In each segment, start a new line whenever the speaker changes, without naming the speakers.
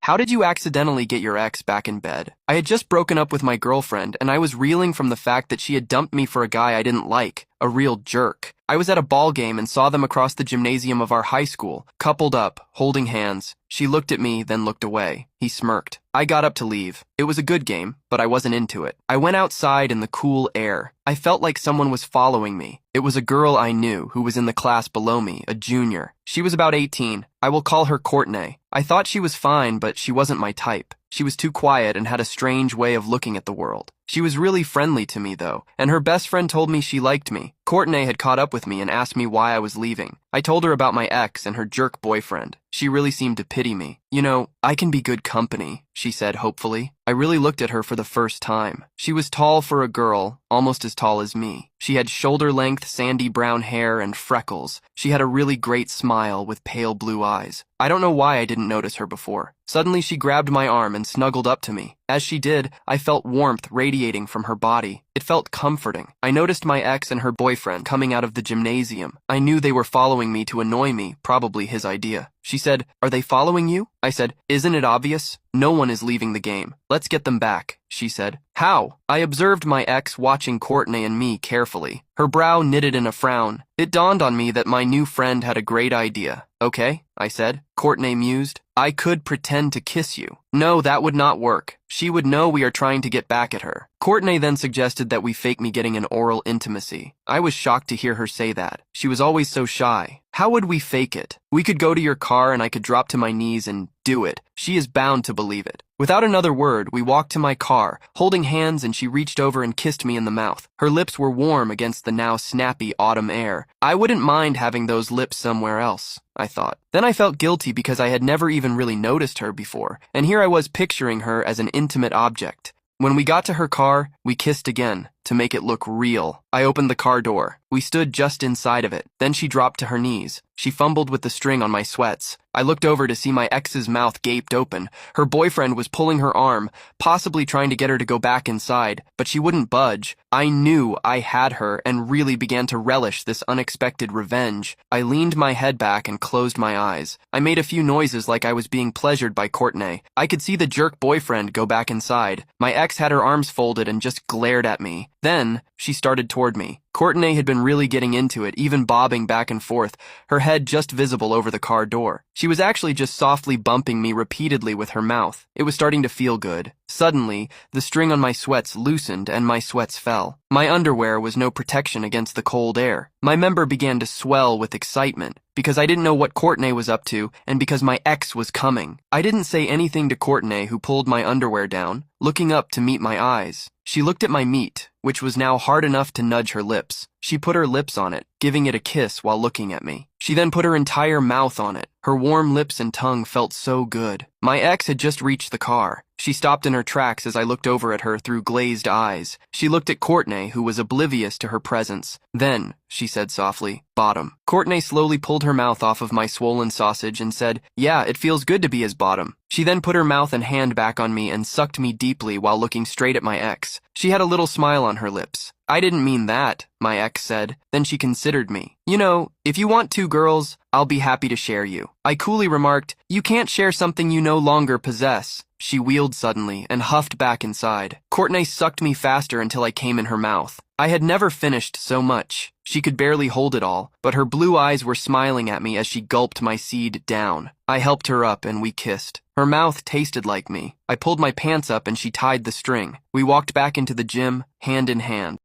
How did you accidentally get your ex back in bed? I had just broken up with my girlfriend, and I was reeling from the fact that she had dumped me for a guy I didn't like, a real jerk. I was at a ball game and saw them across the gymnasium of our high school, coupled up, holding hands. She looked at me, then looked away. He smirked. I got up to leave. It was a good game, but I wasn't into it. I went outside in the cool air. I felt like someone was following me. It was a girl I knew who was in the class below me, a junior. She was about 18. I will call her Courtney. I thought she was fine, but she wasn't my type. She was too quiet and had a strange way of looking at the world. She was really friendly to me, though, and her best friend told me she liked me. Courtney had caught up with me and asked me why I was leaving. I told her about my ex and her jerk boyfriend. She really seemed to pity me. You know, I can be good company, she said hopefully. I really looked at her for the first time. She was tall for a girl, almost as tall as me. She had shoulder-length, sandy brown hair and freckles. She had a really great smile with pale blue eyes. I don't know why I didn't notice her before. Suddenly she grabbed my arm and snuggled up to me. As she did, I felt warmth radiating from her body. It felt comforting. I noticed my ex and her boyfriend coming out of the gymnasium. I knew they were following me to annoy me, probably his idea. She said, "Are they following you?" I said, "Isn't it obvious? No one is leaving the game. Let's get them back," she said. "How?" I observed my ex watching Courtney and me carefully. Her brow knitted in a frown. It dawned on me that my new friend had a great idea. "Okay," I said. Courtney mused. "I could pretend to kiss you." "No, that would not work. She would know we are trying to get back at her." Courtney then suggested that we fake me getting an oral intimacy. I was shocked to hear her say that. She was always so shy. How would we fake it? We could go to your car and I could drop to my knees and do it. She is bound to believe it. Without another word, we walked to my car, holding hands, and she reached over and kissed me in the mouth. Her lips were warm against the now snappy autumn air. I wouldn't mind having those lips somewhere else, I thought. Then I felt guilty because I had never even really noticed her before, and here I was picturing her as an intimate object. When we got to her car, we kissed again, to make it look real. I opened the car door. We stood just inside of it. Then she dropped to her knees. She fumbled with the string on my sweats. I looked over to see my ex's mouth gaped open. Her boyfriend was pulling her arm, possibly trying to get her to go back inside, but she wouldn't budge. I knew I had her and really began to relish this unexpected revenge. I leaned my head back and closed my eyes. I made a few noises like I was being pleasured by Courtney. I could see the jerk boyfriend go back inside. My ex had her arms folded and just glared at me. Then, she started toward me. Courtney had been really getting into it, even bobbing back and forth, her head just visible over the car door. She was actually just softly bumping me repeatedly with her mouth. It was starting to feel good. Suddenly, the string on my sweats loosened and my sweats fell. My underwear was no protection against the cold air. My member began to swell with excitement because I didn't know what Courtney was up to and because my ex was coming. I didn't say anything to Courtney, who pulled my underwear down, looking up to meet my eyes. She looked at my meat, which was now hard enough to nudge her lips. She put her lips on it, giving it a kiss while looking at me. She then put her entire mouth on it. Her warm lips and tongue felt so good. My ex had just reached the car. She stopped in her tracks as I looked over at her through glazed eyes. She looked at Courtney, who was oblivious to her presence. "Then," she said softly, "bottom." Courtney slowly pulled her mouth off of my swollen sausage and said, "Yeah, it feels good to be his bottom." She then put her mouth and hand back on me and sucked me deeply while looking straight at my ex. She had a little smile on her lips. "I didn't mean that," my ex said. Then she considered me. "You know, if you want two girls, I'll be happy to share you." I coolly remarked, "You can't share something you no longer possess." She wheeled suddenly and huffed back inside. Courtney sucked me faster until I came in her mouth. I had never finished so much. She could barely hold it all, but her blue eyes were smiling at me as she gulped my seed down. I helped her up and we kissed. Her mouth tasted like me. I pulled my pants up and she tied the string. We walked back into the gym, hand in hand.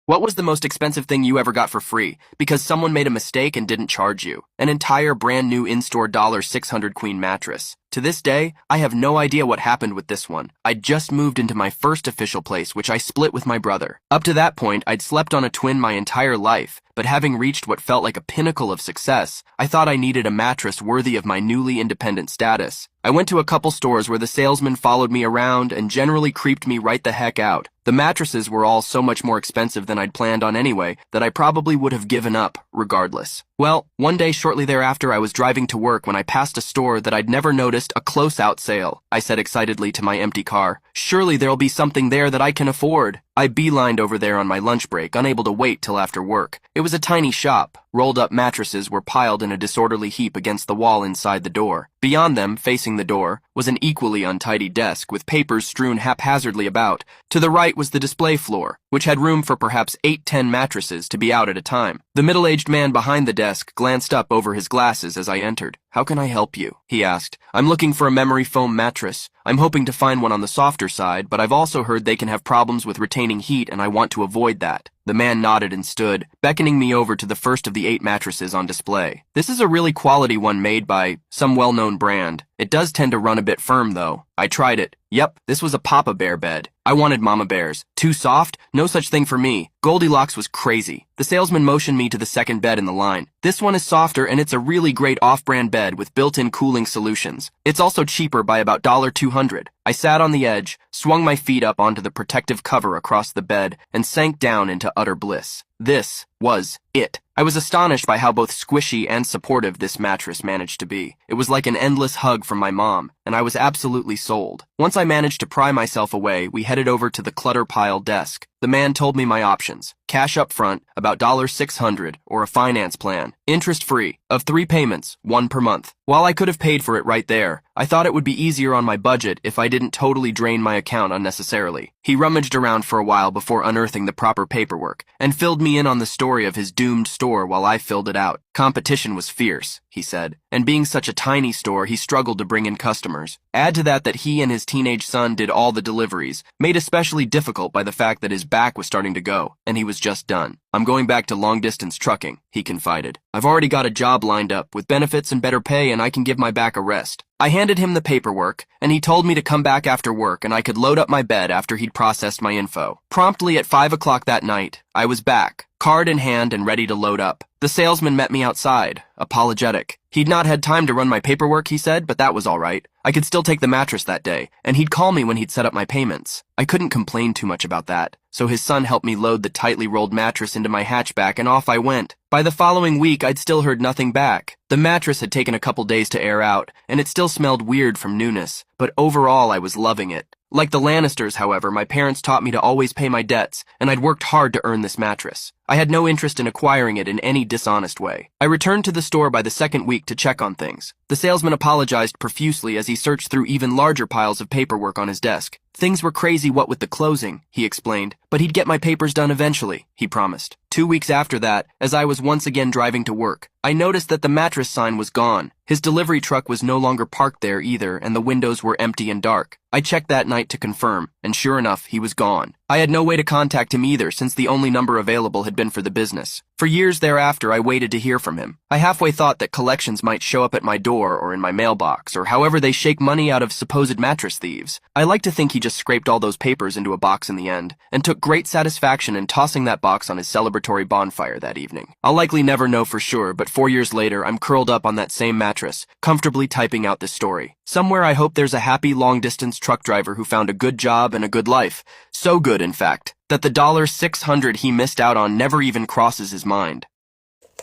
What was the most expensive thing you ever got for free because someone made a mistake and didn't charge you? An entire brand new in-store $600 queen mattress. To this day, I have no idea what happened with this one. I'd just moved into my first official place, which I split with my brother. Up to that point, I'd slept on a twin my entire life, but having reached what felt like a pinnacle of success, I thought I needed a mattress worthy of my newly independent status. I went to a couple stores where the salesman followed me around and generally creeped me right the heck out. The mattresses were all so much more expensive than I'd planned on anyway that I probably would have given up regardless. Well, one day shortly thereafter I was driving to work when I passed a store that I'd never noticed a close-out sale. I said excitedly to my empty car, "Surely there'll be something there that I can afford." I beelined over there on my lunch break, unable to wait till after work. It was a tiny shop. Rolled-up mattresses were piled in a disorderly heap against the wall inside the door. Beyond them, facing the door, was an equally untidy desk with papers strewn haphazardly about. To the right was the display floor, which had room for perhaps 8-10 mattresses to be out at a time. The middle-aged man behind the desk glanced up over his glasses as I entered. "How can I help you?" he asked. "I'm looking for a memory foam mattress. I'm hoping to find one on the softer side, but I've also heard they can have problems with retaining heat and I want to avoid that." The man nodded and stood, beckoning me over to the first of the 8 mattresses on display. "This is a really quality one made by some well-known brand. It does tend to run a bit firm, though." I tried it. Yep, this was a Papa Bear bed. I wanted Mama Bears. Too soft? No such thing for me. Goldilocks was crazy. The salesman motioned me to the second bed in the line. "This one is softer and it's a really great off-brand bed with built-in cooling solutions. It's also cheaper by about $200. I sat on the edge, swung my feet up onto the protective cover across the bed, and sank down into utter bliss. This was it. I was astonished by how both squishy and supportive this mattress managed to be. It was like an endless hug from my mom, and I was absolutely sold. Once I managed to pry myself away, we headed over to the clutter pile desk. The man told me my options. Cash up front, about $600, or a finance plan, interest-free, of 3 payments, 1 per month. While I could have paid for it right there, I thought it would be easier on my budget if I didn't totally drain my account unnecessarily. He rummaged around for a while before unearthing the proper paperwork, and filled me in on the story of his doomed store while I filled it out. Competition was fierce, he said, and being such a tiny store, he struggled to bring in customers. Add to that he and his teenage son did all the deliveries, made especially difficult by the fact that his back was starting to go, and he was just done. "I'm going back to long-distance trucking," he confided. "I've already got a job lined up with benefits and better pay, and I can give my back a rest." I handed him the paperwork, and he told me to come back after work and I could load up my bed after he'd processed my info. Promptly at 5 o'clock that night, I was back, card in hand and ready to load up. The salesman met me outside, apologetic. He'd not had time to run my paperwork, he said, but that was all right. I could still take the mattress that day, and he'd call me when he'd set up my payments. I couldn't complain too much about that, so his son helped me load the tightly rolled mattress into my hatchback and off I went. By the following week, I'd still heard nothing back. The mattress had taken a couple days to air out, and it still smelled weird from newness, but overall I was loving it. Like the Lannisters, however, my parents taught me to always pay my debts, and I'd worked hard to earn this mattress. I had no interest in acquiring it in any dishonest way. I returned to the store by the second week to check on things. The salesman apologized profusely as he searched through even larger piles of paperwork on his desk. Things were crazy what with the closing, he explained, but he'd get my papers done eventually, he promised. 2 weeks after that, as I was once again driving to work, I noticed that the mattress sign was gone. His delivery truck was no longer parked there either, and the windows were empty and dark. I checked that night to confirm, and sure enough, he was gone. I had no way to contact him either, since the only number available had been for the business. For years thereafter, I waited to hear from him. I halfway thought that collections might show up at my door or in my mailbox, or however they shake money out of supposed mattress thieves. I like to think he just scraped all those papers into a box in the end, and took great satisfaction in tossing that box on his celebratory bonfire that evening. I'll likely never know for sure, but 4 years later, I'm curled up on that same mattress, comfortably typing out this story. Somewhere I hope there's a happy long-distance truck driver who found a good job and a good life. So good, in fact, that the $600 he missed out on never even crosses his mind.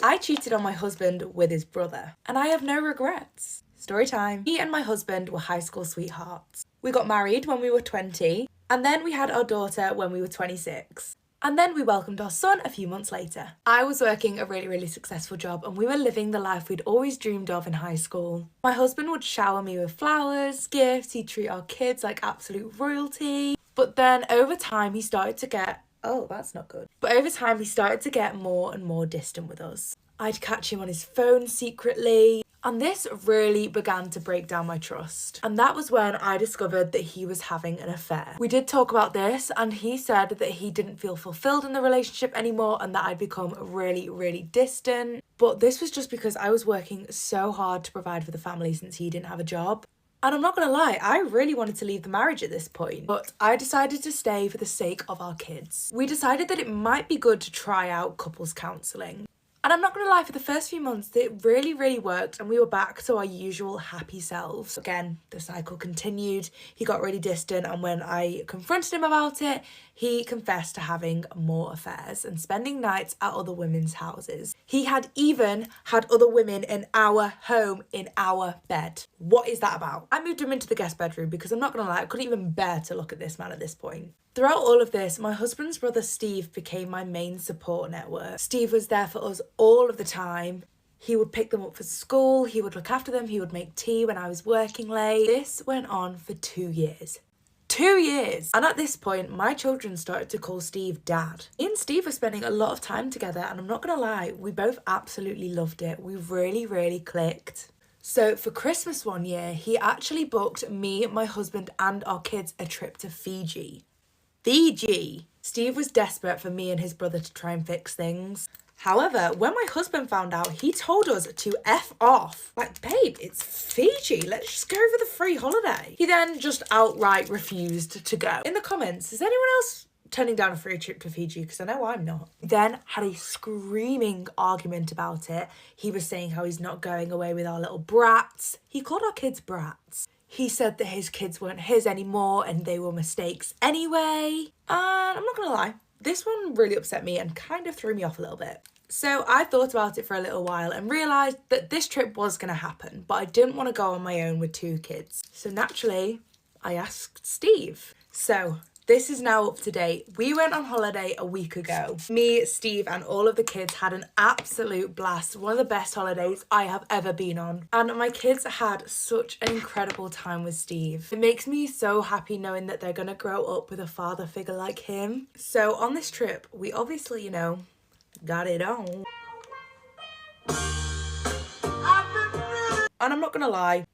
I cheated on my husband with his brother, and I have no regrets. Story time. Me and my husband were high school sweethearts. We got married when we were 20, and then we had our daughter when we were 26. And then we welcomed our son a few months later. I was working a really successful job, and we were living the life we'd always dreamed of in high school. My husband would shower me with flowers, gifts, he'd treat our kids like absolute royalty. But then over time he started to get more and more distant with us. I'd catch him on his phone secretly, and this really began to break down my trust. And that was when I discovered that he was having an affair. We did talk about this, and he said that he didn't feel fulfilled in the relationship anymore and that I'd become really distant. But this was just because I was working so hard to provide for the family since he didn't have a job. And I'm not gonna lie, I really wanted to leave the marriage at this point, but I decided to stay for the sake of our kids. We decided that it might be good to try out couples counselling. And I'm not gonna lie, for the first few months, it really worked, and we were back to our usual happy selves. Again, the cycle continued. He got really distant, and when I confronted him about it, he confessed to having more affairs and spending nights at other women's houses. He had even had other women in our home, in our bed. What is that about? I moved him into the guest bedroom because I'm not gonna lie, I couldn't even bear to look at this man at this point. Throughout all of this, my husband's brother Steve became my main support network. Steve was there for us all of the time. He would pick them up for school, he would look after them, he would make tea when I was working late. This went on for 2 years. 2 years! And at this point, my children started to call Steve Dad. Me and Steve were spending a lot of time together, and I'm not gonna lie, we both absolutely loved it. We really, really clicked. So for Christmas one year, he actually booked me, my husband, and our kids a trip to Fiji. Fiji! Steve was desperate for me and his brother to try and fix things. However, when my husband found out, he told us to F off. Like, babe, it's Fiji. Let's just go for the free holiday. He then just outright refused to go. In the comments, is anyone else turning down a free trip to Fiji? Because I know I'm not. Then had a screaming argument about it. He was saying how he's not going away with our little brats. He called our kids brats. He said that his kids weren't his anymore and they were mistakes anyway. And I'm not gonna lie, this one really upset me and kind of threw me off a little bit. So I thought about it for a little while and realised that this trip was going to happen, but I didn't want to go on my own with 2 kids. So naturally, I asked Steve. So this is now up to date. We went on holiday a week ago. Me, Steve, and all of the kids had an absolute blast. One of the best holidays I have ever been on. And my kids had such an incredible time with Steve. It makes me so happy knowing that they're going to grow up with a father figure like him. So on this trip, we obviously, you know, got it on. And I'm not gonna lie,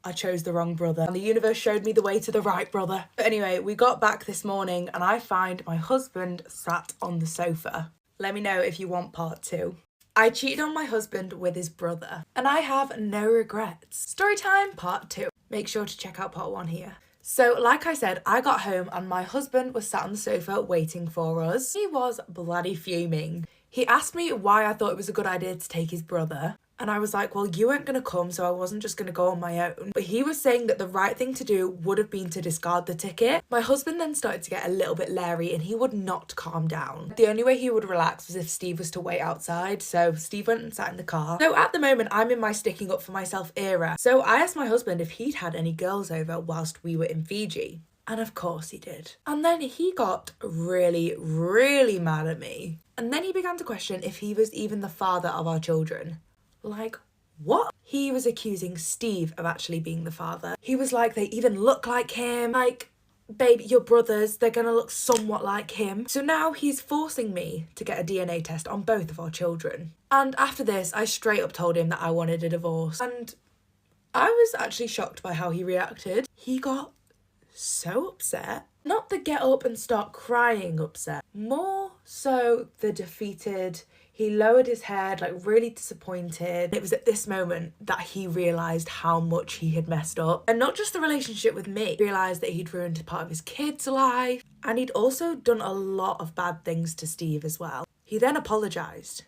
I chose the wrong brother and the universe showed me the way to the right brother. But anyway, we got back this morning and I find my husband sat on the sofa. Let me know if you want part 2. I cheated on my husband with his brother and I have no regrets. Story time part 2. Make sure to check out part 1 here. So like I said, I got home and my husband was sat on the sofa waiting for us. He was bloody fuming. He asked me why I thought it was a good idea to take his brother. And I was like, well, you weren't going to come, so I wasn't just going to go on my own. But he was saying that the right thing to do would have been to discard the ticket. My husband then started to get a little bit leery and he would not calm down. The only way he would relax was if Steve was to wait outside. So Steve went and sat in the car. So at the moment, I'm in my sticking up for myself era. So I asked my husband if he'd had any girls over whilst we were in Fiji. And of course he did. And then he got really, really mad at me. And then he began to question if he was even the father of our children. Like, what? He was accusing Steve of actually being the father. He was like, they even look like him. Like, babe, your brothers, they're gonna look somewhat like him. So now he's forcing me to get a DNA test on both of our children. And after this, I straight up told him that I wanted a divorce. And I was actually shocked by how he reacted. He got so upset. Not the get up and start crying upset. More so the defeated. He lowered his head, like really disappointed. It was at this moment that he realised how much he had messed up. And not just the relationship with me. He realised that he'd ruined part of his kid's life. And he'd also done a lot of bad things to Steve as well. He then apologised.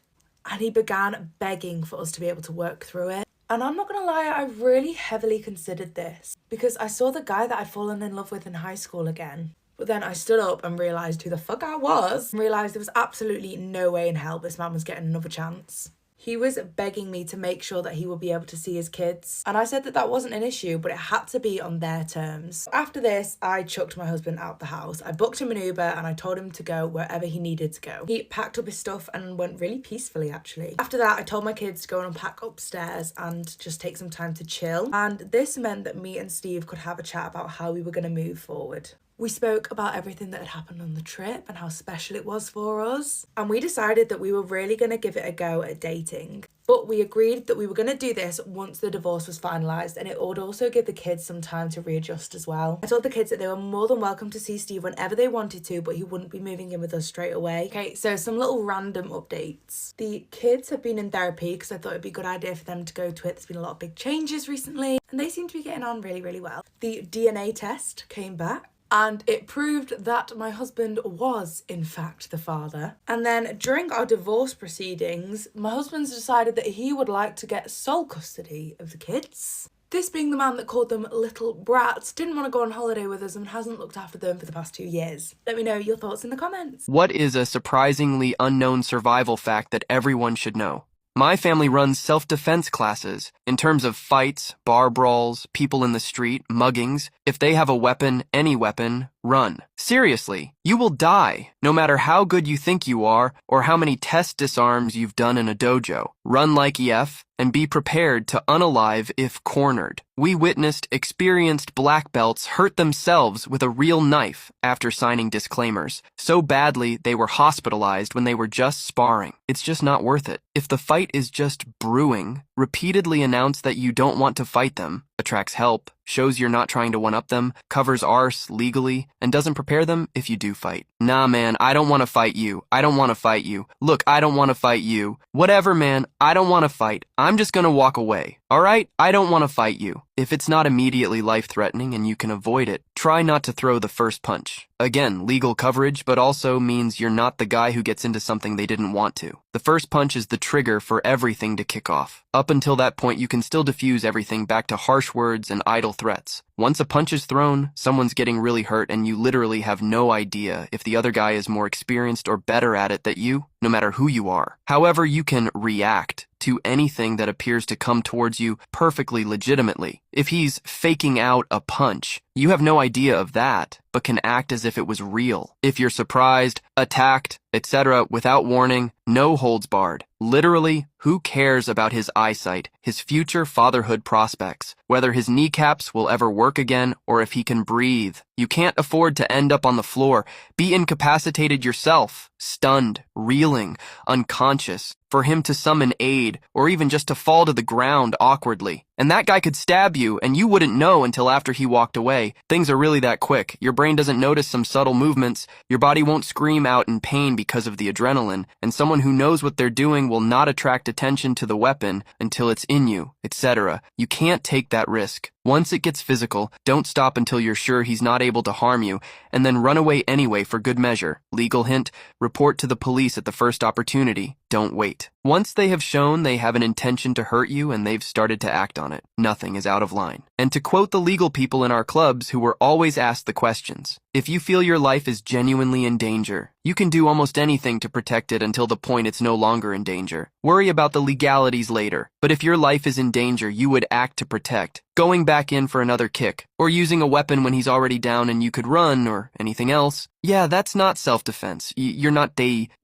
And he began begging for us to be able to work through it. And I'm not gonna lie, I really heavily considered this. Because I saw the guy that I'd fallen in love with in high school again. But then I stood up and realised who the fuck I was. And realised there was absolutely no way in hell this man was getting another chance. He was begging me to make sure that he would be able to see his kids. And I said that that wasn't an issue, but it had to be on their terms. After this, I chucked my husband out the house. I booked him an Uber and I told him to go wherever he needed to go. He packed up his stuff and went really peacefully, actually. After that, I told my kids to go and unpack upstairs and just take some time to chill. And this meant that me and Steve could have a chat about how we were going to move forward. We spoke about everything that had happened on the trip and how special it was for us. And we decided that we were really going to give it a go at dating. But we agreed that we were going to do this once the divorce was finalised, and it would also give the kids some time to readjust as well. I told the kids that they were more than welcome to see Steve whenever they wanted to, but he wouldn't be moving in with us straight away. Okay, so some little random updates. The kids have been in therapy because I thought it'd be a good idea for them to go to it. There's been a lot of big changes recently, and they seem to be getting on really, really well. The DNA test came back. And it proved that my husband was, in fact, the father. And then during our divorce proceedings, my husband's decided that he would like to get sole custody of the kids. This being the man that called them little brats, didn't want to go on holiday with us and hasn't looked after them for the past 2 years. Let me know your thoughts in the comments.
What is a surprisingly unknown survival fact that everyone should know? My family runs self-defense classes. In terms of fights, bar brawls, people in the street, muggings, if they have a weapon, any weapon, run. Seriously, you will die, no matter how good you think you are or how many test disarms you've done in a dojo. Run like EF and be prepared to unalive if cornered. We witnessed experienced black belts hurt themselves with a real knife after signing disclaimers. So badly, they were hospitalized when they were just sparring. It's just not worth it. If the fight is just brewing, repeatedly announce that you don't want to fight them, attracts help, shows you're not trying to one-up them, covers arse legally, and doesn't prepare them if you do fight. Nah, man, I don't want to fight you. I don't want to fight you. Look, I don't want to fight you. Whatever, man, I don't want to fight. I'm just gonna walk away. Alright? I don't want to fight you. If it's not immediately life-threatening and you can avoid it, try not to throw the first punch. Again, legal coverage, but also means you're not the guy who gets into something they didn't want to. The first punch is the trigger for everything to kick off. Up until that point, you can still diffuse everything back to harsh words and idle threats. Once a punch is thrown, someone's getting really hurt and you literally have no idea if the other guy is more experienced or better at it than you, no matter who you are. However, you can react to anything that appears to come towards you perfectly legitimately. If he's faking out a punch, you have no idea of that, but can act as if it was real. If you're surprised, attacked, etc., without warning, no holds barred. Literally, who cares about his eyesight, his future fatherhood prospects, whether his kneecaps will ever work again, or if he can breathe? You can't afford to end up on the floor, be incapacitated yourself, stunned, reeling, unconscious, for him to summon aid, or even just to fall to the ground awkwardly. And that guy could stab you, and you wouldn't know until after he walked away. Things are really that quick. Your brain doesn't notice some subtle movements, your body won't scream out in pain because of the adrenaline, and someone who knows what they're doing will not attract attention to the weapon until it's in you, etc. You can't take that risk. Once it gets physical, don't stop until you're sure he's not able to harm you, and then run away anyway for good measure. Legal hint, report to the police at the first opportunity. Don't wait. Once they have shown they have an intention to hurt you and they've started to act on it, nothing is out of line. And to quote the legal people in our clubs who were always asked the questions, if you feel your life is genuinely in danger, you can do almost anything to protect it until the point it's no longer in danger. Worry about the legalities later. But if your life is in danger, you would act to protect. Going back in for another kick, or using a weapon when he's already down and you could run, or anything else. Yeah, that's not self-defense. You're not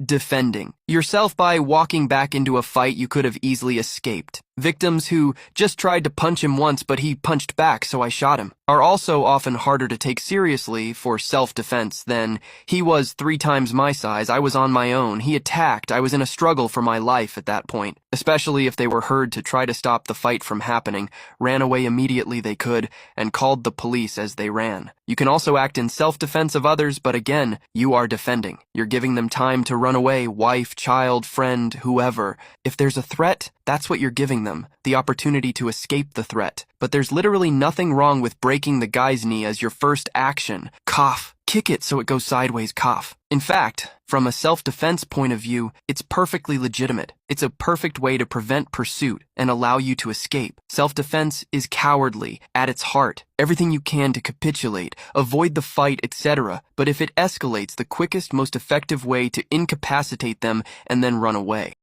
defending yourself by walking back into a fight you could have easily escaped. Victims who just tried to punch him once but he punched back so I shot him are also often harder to take seriously for self-defense than he was 3 times my size, I was on my own, he attacked, I was in a struggle for my life at that point. Especially if they were heard to try to stop the fight from happening, ran away immediately they could, and called the police as they ran. You can also act in self-defense of others, but again, you are defending. You're giving them time to run away, wife, child, friend, whoever. If there's a threat, that's what you're giving them, the opportunity to escape the threat. But there's literally nothing wrong with breaking the guy's knee as your first action. Cough. Kick it so it goes sideways, cough. In fact, from a self-defense point of view, it's perfectly legitimate. It's a perfect way to prevent pursuit and allow you to escape. Self-defense is cowardly at its heart. Everything you can to capitulate, avoid the fight, etc. But if it escalates, the quickest, most effective way to incapacitate them and then run away.